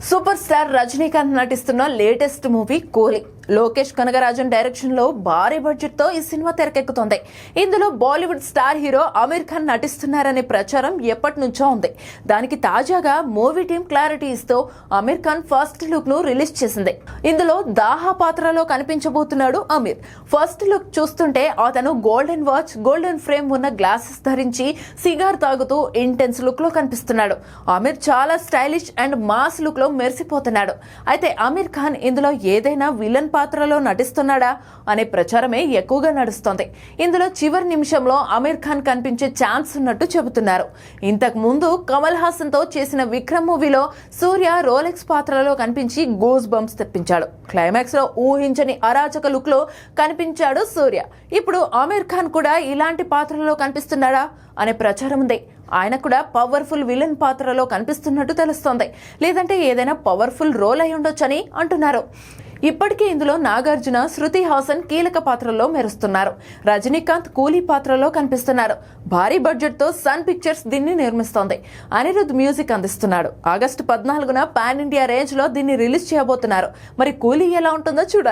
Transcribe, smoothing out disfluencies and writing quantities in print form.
Super star Rajinikanth నటిస్తున్న latest movie కూలీ. Lokesh Kanagarajan direction లో భారీ బడ్జెట్ తో ఈ సినిమా తెరకెక్కుతోంది. ఇందులో బాలీవుడ్ స్టార్ హీరో అమీర్ ఖాన్ నటిస్తున్నారనే ప్రచారం ఎప్పటి నుంచో ఉంది. దానికి తాజాగా మూవీ టీం క్లారిటీ ఇస్తూ అమీర్ ఖాన్ ఫస్ట్ లుక్ ను రిలీజ్ చేసింది. ఇందులో దాహా పాత్రలో కనిపించబోతున్నాడు అమీర్. ఫస్ట్ లుక్ చూస్తుంటే అతను గోల్డెన్ వాచ్, గోల్డెన్ ఫ్రేమ్ ఉన్న గ్లాసెస్ ధరించి సిగార్ తాగుతూ ఇంటెన్స్ లుక్ లో కనిపిస్తున్నాడు. అమీర్ చాలా స్టైలిష్ అండ్ మాస్ లుక్ లో మెరిసిపోతున్నాడు. అయితే అమీర్ ఖాన్ ఇందులో ఏదైనా విలన్ పాత్రలో నటిస్తున్నాడా అనే ప్రచారమే ఎక్కువగా నడుస్తోంది. ఇందులో చివరి నిమిషంలో అమీర్ ఖాన్ కనిపించే ఛాన్స్ ఉన్నట్టు చెబుతున్నారు. ఇంతకు ముందు కమల్ హాసన్ తో చేసిన విక్రమ్ మూవీలో సూర్య రోలెక్స్ పాత్రలో కనిపించి గూస్ బంప్స్ తెప్పించాడు. క్లైమాక్స్ లో ఊహించని అరాచక లుక్ లో కనిపించాడు సూర్య. ఇప్పుడు అమీర్ ఖాన్ కూడా ఇలాంటి పాత్రలో కనిపిస్తున్నాడా అనే ప్రచారం ఉంది. ఆయన కూడా పవర్ఫుల్ విలన్ పాత్రలో కనిపిస్తున్నట్టు తెలుస్తోంది. లేదంటే ఏదైనా పవర్ఫుల్ రోల్ అయి ఉండొచ్చని అంటున్నారు. ఇప్పటికే ఇందులో నాగార్జున, శృతి హాసన్ కీలక పాత్రల్లో మెరుస్తున్నారు. రజనీకాంత్ కూలీ పాత్రలో కనిపిస్తున్నారు. భారీ బడ్జెట్ తో సన్ పిక్చర్స్ దీన్ని నిర్మిస్తోంది. అనిరుద్ మ్యూజిక్ అందిస్తున్నాడు. ఆగస్టు 14న పాన్ ఇండియా రేంజ్ లో దీన్ని రిలీజ్ చేయబోతున్నారు. మరి కూలీ ఎలా ఉంటుందో చూడాలి.